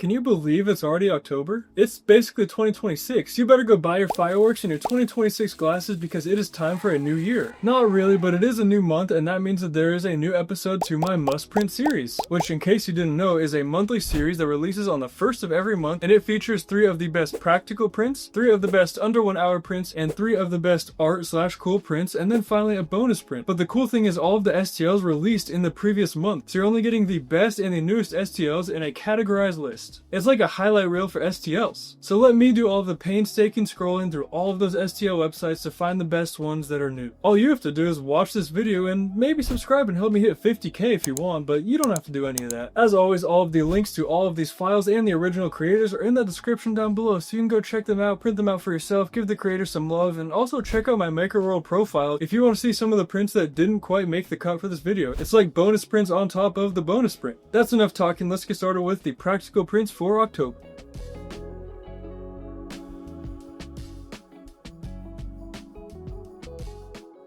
Can you believe it's already October? It's basically 2026. You better go buy your fireworks and your 2026 glasses because it is time for a new year. Not really, but it is a new month, and that means that there is a new episode to my must print series, which, in case you didn't know, is a monthly series that releases on the first of every month, and it features 3 of the best practical prints, 3 of the best under 1 hour prints, and 3 of the best art/cool prints, and then finally a bonus print. But the cool thing is all of the STLs released in the previous month, so you're only getting the best and the newest STLs in a categorized list. It's like a highlight reel for STLs. So let me do all of the painstaking scrolling through all of those STL websites to find the best ones that are new. All you have to do is watch this video and maybe subscribe and help me hit 50k if you want, but you don't have to do any of that. As always, all of the links to all of these files and the original creators are in the description down below, so you can go check them out, print them out for yourself, give the creators some love, and also check out my Maker World profile if you want to see some of the prints that didn't quite make the cut for this video. It's like bonus prints on top of the bonus print. That's enough talking, let's get started with the practical prints for October.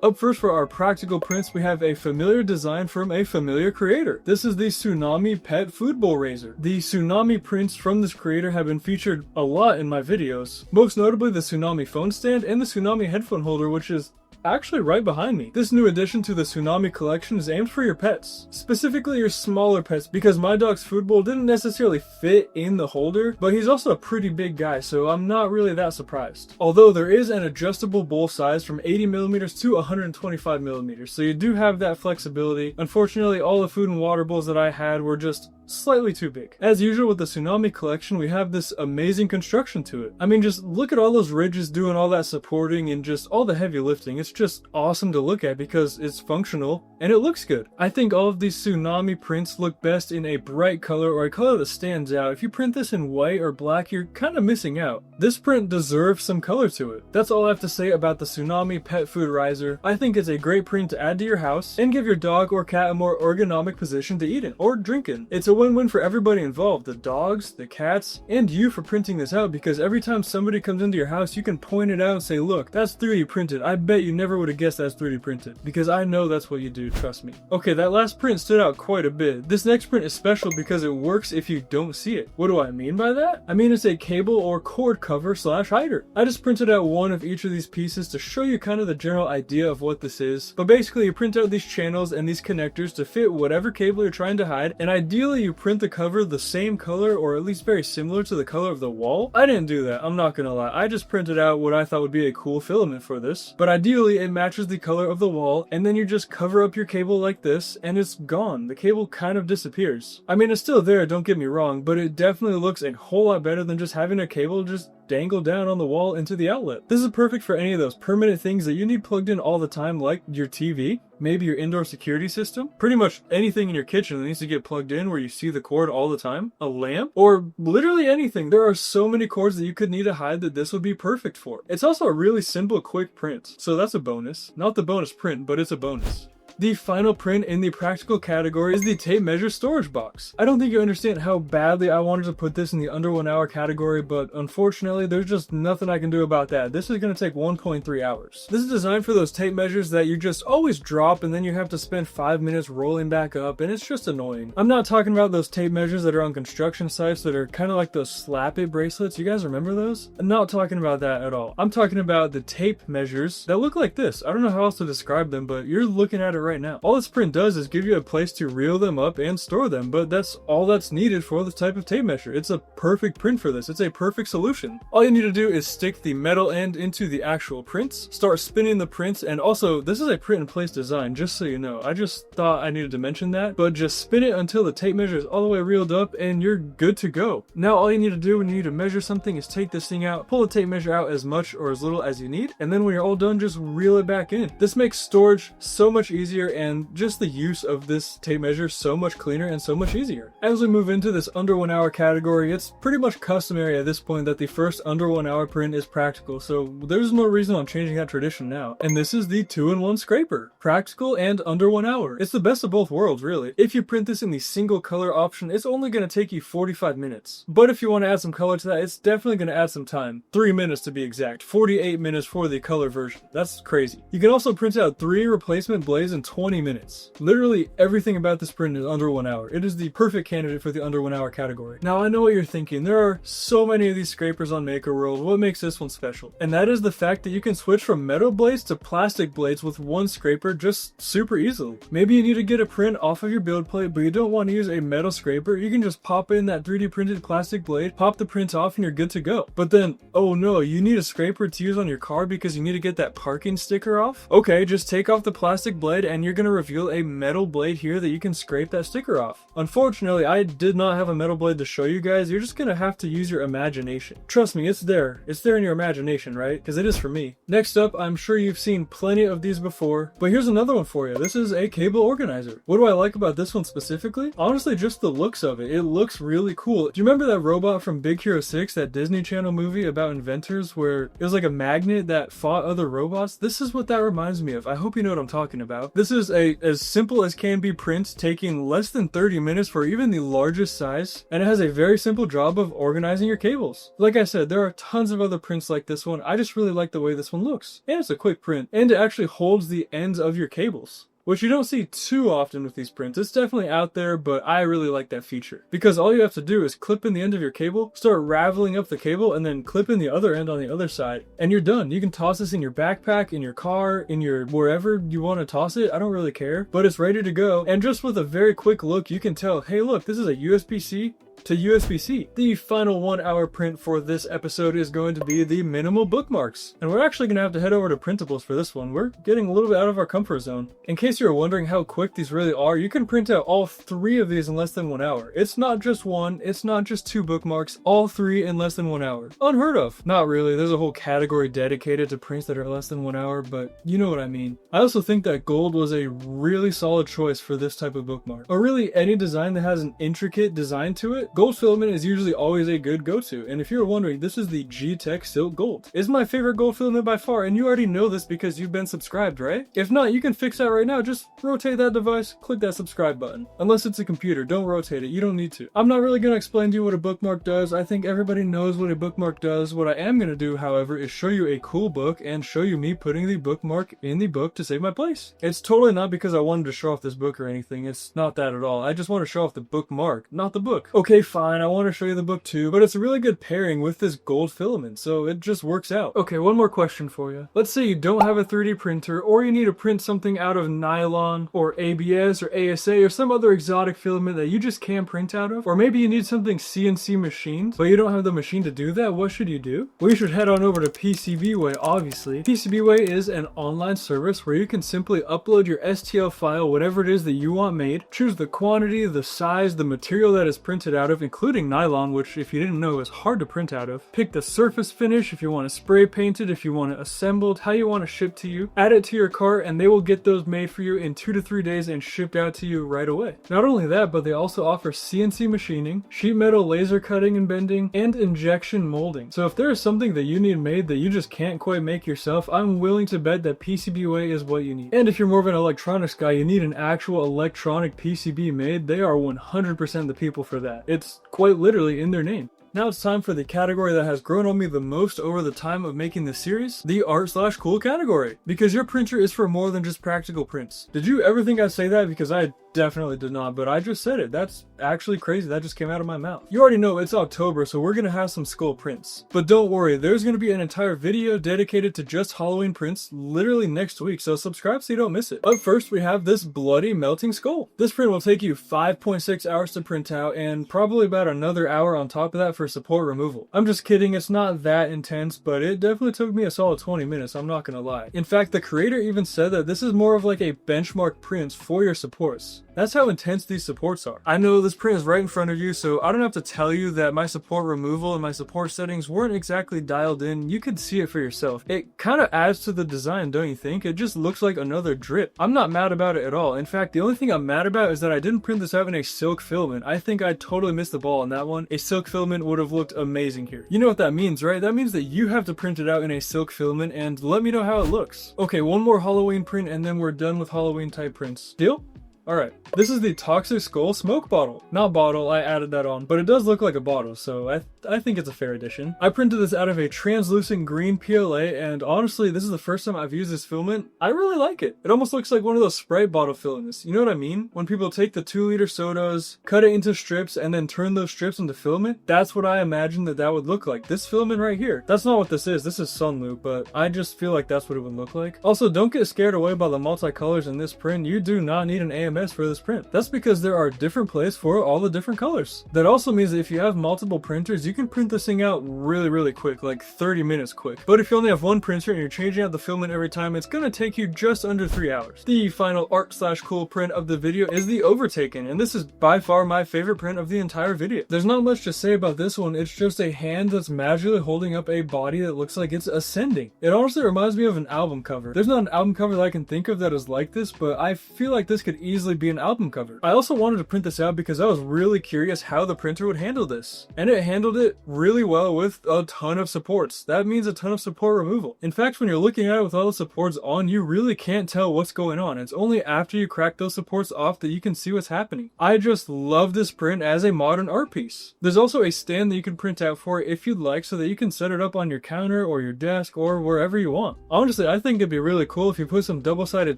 Up first for our practical prints, we have a familiar design from a familiar creator. This is the Tsunami pet food bowl raiser. The Tsunami prints from this creator have been featured a lot in my videos, most notably the Tsunami phone stand and the Tsunami headphone holder, which is actually right behind me. This new addition to the Tsunami collection is aimed for your pets, specifically your smaller pets, because my dog's food bowl didn't necessarily fit in the holder, but he's also a pretty big guy, so I'm not really that surprised. Although there is an adjustable bowl size from 80mm to 125mm, so you do have that flexibility. Unfortunately, all the food and water bowls that I had were just slightly too big. As usual with the Tsunami collection, we have this amazing construction to it. I mean, just look at all those ridges doing all that supporting and just all the heavy lifting. It's just awesome to look at because it's functional and it looks good. I think all of these Tsunami prints look best in a bright color or a color that stands out. If you print this in white or black, you're kind of missing out. This print deserves some color to it. That's all I have to say about the Tsunami pet food riser. I think it's a great print to add to your house and give your dog or cat a more ergonomic position to eat in or drink in. It's a win-win for everybody involved, the dogs, the cats, and you for printing this out, because every time somebody comes into your house, you can point it out and say, look, that's 3D printed. I bet you never would have guessed that's 3D printed, because I know that's what you do, trust me. Okay, that last print stood out quite a bit. This next print is special because it works if you don't see it. What do I mean by that? I mean it's a cable or cord cover / hider. I just printed out one of each of these pieces to show you kind of the general idea of what this is, but basically you print out these channels and these connectors to fit whatever cable you're trying to hide, and ideally you print the cover the same color or at least very similar to the color of the wall. I didn't do that, I'm not gonna lie. I just printed out what I thought would be a cool filament for this, but ideally it matches the color of the wall, and then you just cover up your cable like this and it's gone. The cable kind of disappears. I mean, it's still there, don't get me wrong, but it definitely looks a whole lot better than just having a cable just dangle down on the wall into the outlet. This is perfect for any of those permanent things that you need plugged in all the time, like your TV, maybe your indoor security system, pretty much anything in your kitchen that needs to get plugged in where you see the cord all the time, a lamp, or literally anything. There are so many cords that you could need to hide that this would be perfect for. It's also a really simple, quick print, so that's a bonus. Not the bonus print, but it's a bonus. The final print in the practical category is the tape measure storage box. I don't think you understand how badly I wanted to put this in the under 1 hour category, but unfortunately there's just nothing I can do about that. This is going to take 1.3 hours. This is designed for those tape measures that you just always drop and then you have to spend 5 minutes rolling back up, and it's just annoying. I'm not talking about those tape measures that are on construction sites that are kind of like those slap it bracelets. You guys remember those? I'm not talking about that at all. I'm talking about the tape measures that look like this. I don't know how else to describe them, but you're looking at it right now. All this print does is give you a place to reel them up and store them, but that's all that's needed for this type of tape measure. It's a perfect print for this. It's a perfect solution. All you need to do is stick the metal end into the actual prints, start spinning the prints, and also this is a print in place design, just so you know. I just thought I needed to mention that, but just spin it until the tape measure is all the way reeled up and you're good to go. Now all you need to do when you need to measure something is take this thing out, pull the tape measure out as much or as little as you need, and then when you're all done, just reel it back in. This makes storage so much easier and just the use of this tape measure so much cleaner and so much easier. As we move into this under 1 hour category, it's pretty much customary at this point that the first under 1 hour print is practical, so there's no reason I'm changing that tradition now. And this is the 2-in-1 scraper. Practical and under 1 hour. It's the best of both worlds, really. If you print this in the single color option, it's only going to take you 45 minutes. But if you want to add some color to that, it's definitely going to add some time. 3 minutes to be exact. 48 minutes for the color version. That's crazy. You can also print out 3 replacement blades and 20 minutes. Literally everything about this print is under 1 hour. It is the perfect candidate for the under 1 hour category. Now I know what you're thinking, there are so many of these scrapers on Maker World, what makes this one special? And that is the fact that you can switch from metal blades to plastic blades with one scraper just super easily. Maybe you need to get a print off of your build plate, but you don't want to use a metal scraper. You can just pop in that 3D printed plastic blade, pop the print off, and you're good to go. But then, oh no, you need a scraper to use on your car because you need to get that parking sticker off? Okay, just take off the plastic blade and you're gonna reveal a metal blade here that you can scrape that sticker off. Unfortunately, I did not have a metal blade to show you guys. You're just gonna have to use your imagination. Trust me, it's there. It's there in your imagination, right? Because it is for me. Next up, I'm sure you've seen plenty of these before, but here's another one for you. This is a cable organizer. What do I like about this one specifically? Honestly, just the looks of it. It looks really cool. Do you remember that robot from Big Hero 6, that Disney Channel movie about inventors where it was like a magnet that fought other robots? This is what that reminds me of. I hope you know what I'm talking about. This is a as simple as can be print, taking less than 30 minutes for even the largest size, and it has a very simple job of organizing your cables. Like I said, there are tons of other prints like this one. I just really like the way this one looks. And it's a quick print, and it actually holds the ends of your cables, which you don't see too often with these prints. It's definitely out there, but I really like that feature because all you have to do is clip in the end of your cable, start raveling up the cable, and then clip in the other end on the other side, and you're done. You can toss this in your backpack, in your car, in your wherever you want to toss it. I don't really care, but it's ready to go. And just with a very quick look, you can tell, hey look, this is a USB-C to USB-C. The final 1 hour print for this episode is going to be the minimal bookmarks. And we're actually going to have to head over to printables for this one. We're getting a little bit out of our comfort zone. In case you're wondering how quick these really are, you can print out all 3 of these in less than 1 hour. It's not just one, it's not just 2 bookmarks, all 3 in less than 1 hour. Unheard of. Not really, there's a whole category dedicated to prints that are less than 1 hour, but you know what I mean. I also think that gold was a really solid choice for this type of bookmark. Or really any design that has an intricate design to it, gold filament is usually always a good go-to. And if you're wondering, this is the G-Tech Silk Gold. It's my favorite gold filament by far, and you already know this because you've been subscribed, right? If not, you can fix that right now. Just rotate that device, click that subscribe button. Unless it's a computer, don't rotate it. You don't need to. I'm not really going to explain to you what a bookmark does. I think everybody knows what a bookmark does. What I am going to do, however, is show you a cool book and show you me putting the bookmark in the book to save my place. It's totally not because I wanted to show off this book or anything. It's not that at all. I just want to show off the bookmark, not the book. Okay, fine. I want to show you the book too, but it's a really good pairing with this gold filament, so it just works out. Okay, one more question for you. Let's say you don't have a 3D printer, or you need to print something out of nylon or ABS or ASA or some other exotic filament that you just can't print out of, or maybe you need something CNC machined, but you don't have the machine to do that. What should you do? Well, you should head on over to PCBWay, obviously. PCBWay is an online service where you can simply upload your STL file, whatever it is that you want made, choose the quantity, the size, the material that is printed out of, including nylon, which if you didn't know is hard to print out of. Pick the surface finish, if you want to spray paint it, if you want it assembled, how you want to ship to you. Add it to your cart and they will get those made for you in 2 to 3 days and shipped out to you right away. Not only that, but they also offer CNC machining, sheet metal laser cutting and bending, and injection molding. So if there is something that you need made that you just can't quite make yourself, I'm willing to bet that PCBWay is what you need. And if you're more of an electronics guy, you need an actual electronic PCB made, they are 100% the people for that. It's quite literally in their name. Now it's time for the category that has grown on me the most over the time of making this series, the art/cool category. Because your printer is for more than just practical prints. Did you ever think I'd say that? Because I definitely did not, but I just said it. That's actually crazy. That just came out of my mouth. You already know it's October, so we're gonna have some skull prints. But don't worry, there's gonna be an entire video dedicated to just Halloween prints literally next week, so subscribe so you don't miss it. Up first, we have this bloody melting skull. This print will take you 5.6 hours to print out, and probably about another hour on top of that for support removal. I'm just kidding, it's not that intense, but it definitely took me a solid 20 minutes, I'm not gonna lie. In fact, the creator even said that this is more of like a benchmark print for your supports. That's how intense these supports are. I know this print is right in front of you, so I don't have to tell you that my support removal and my support settings weren't exactly dialed in. You could see it for yourself. It kind of adds to the design, don't you think? It just looks like another drip. I'm not mad about it at all. In fact, the only thing I'm mad about is that I didn't print this out in a silk filament. I think I totally missed the ball on that one. A silk filament would have looked amazing here. You know what that means, right? That means that you have to print it out in a silk filament and let me know how it looks. Okay, one more Halloween print and then we're done with Halloween type prints. Deal? Alright, this is the Toxic Skull smoke bottle. Not bottle, I added that on, but it does look like a bottle, so I think it's a fair addition. I printed this out of a translucent green PLA, and honestly, this is the first time I've used this filament. I really like it. It almost looks like one of those Sprite bottle filaments. You know what I mean? When people take the 2-liter sodas, cut it into strips, and then turn those strips into filament, that's what I imagine that would look like. This filament right here. That's not what this is. This is Sunloop, but I just feel like that's what it would look like. Also, don't get scared away by the multicolors in this print. You do not need an AMS for this print. That's because there are different plates for all the different colors. That also means that if you have multiple printers, you can print this thing out really quick, like 30 minutes quick. But if you only have one printer and you're changing out the filament every time, it's gonna take you just under 3 hours. The final art/cool print of the video is the Overtaken, and this is by far my favorite print of the entire video. There's not much to say about this one. It's just a hand that's magically holding up a body that looks like it's ascending. It honestly reminds me of an album cover. There's not an album cover that I can think of that is like this, but I feel like this could easily be an album cover. I also wanted to print this out because I was really curious how the printer would handle this. And it handled it really well with a ton of supports. That means a ton of support removal. In fact, when you're looking at it with all the supports on, you really can't tell what's going on. It's only after you crack those supports off that you can see what's happening. I just love this print as a modern art piece. There's also a stand that you can print out for it if you'd like, so that you can set it up on your counter or your desk or wherever you want. Honestly, I think it'd be really cool if you put some double-sided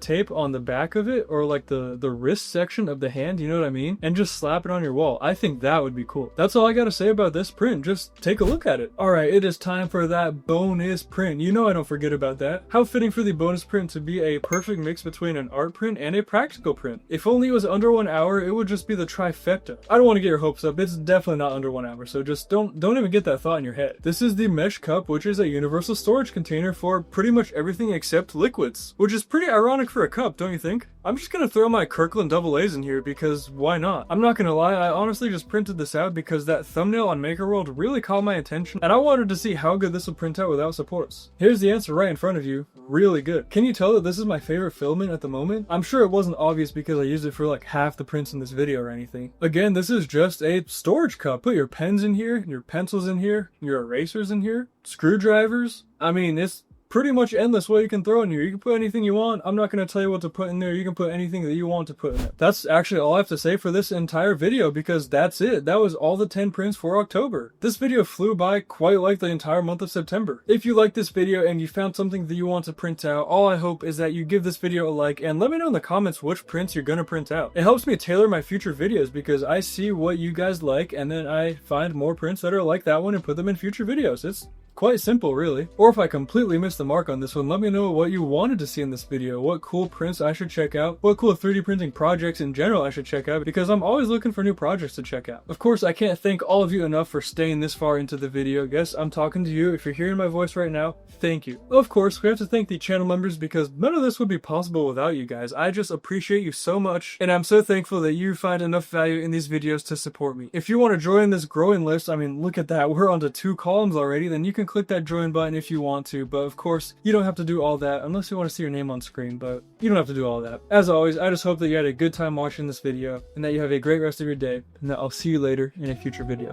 tape on the back of it, or like the wrist section of the hand, you know what I mean? And just slap it on your wall. I think that would be cool. That's all I gotta say about this print. Just take a look at it. Alright, it is time for that bonus print. You know I don't forget about that. How fitting for the bonus print to be a perfect mix between an art print and a practical print. If only it was under 1 hour, it would just be the trifecta. I don't want to get your hopes up. It's definitely not under 1 hour, so just don't even get that thought in your head. This is the mesh cup, which is a universal storage container for pretty much everything except liquids, which is pretty ironic for a cup, don't you think? I'm just gonna throw my Kirkland AA's in here because why not? I'm not gonna lie, I honestly just printed this out because that thumbnail on MakerWorld really caught my attention, and I wanted to see how good this would print out without supports. Here's the answer right in front of you. Really good. Can you tell that this is my favorite filament at the moment? I'm sure it wasn't obvious because I used it for like half the prints in this video or anything. Again, this is just a storage cup. Put your pens in here, your pencils in here, your erasers in here, screwdrivers. I mean, it's pretty much endless what you can throw in here. You can put anything you want. I'm not going to tell you what to put in there. You can put anything that you want to put in there. That's actually all I have to say for this entire video because that's it. That was all the 10 prints for October. This video flew by quite like the entire month of September. If you liked this video and you found something that you want to print out, all I hope is that you give this video a like and let me know in the comments which prints you're going to print out. It helps me tailor my future videos because I see what you guys like and then I find more prints that are like that one and put them in future videos. It's quite simple, really. Or if I completely missed the mark on this one, let me know what you wanted to see in this video, what cool prints I should check out, what cool 3D printing projects in general I should check out, because I'm always looking for new projects to check out. Of course, I can't thank all of you enough for staying this far into the video. Yes, I'm talking to you. If you're hearing my voice right now, thank you. Of course, we have to thank the channel members because none of this would be possible without you guys. I just appreciate you so much, and I'm so thankful that you find enough value in these videos to support me. If you want to join this growing list, I mean, look at that. We're onto 2 columns already, then you can click that join button if you want to, but of course you don't have to do all that unless you want to see your name on screen, but you don't have to do all that. As always, I just hope that you had a good time watching this video and that you have a great rest of your day and that I'll see you later in a future video.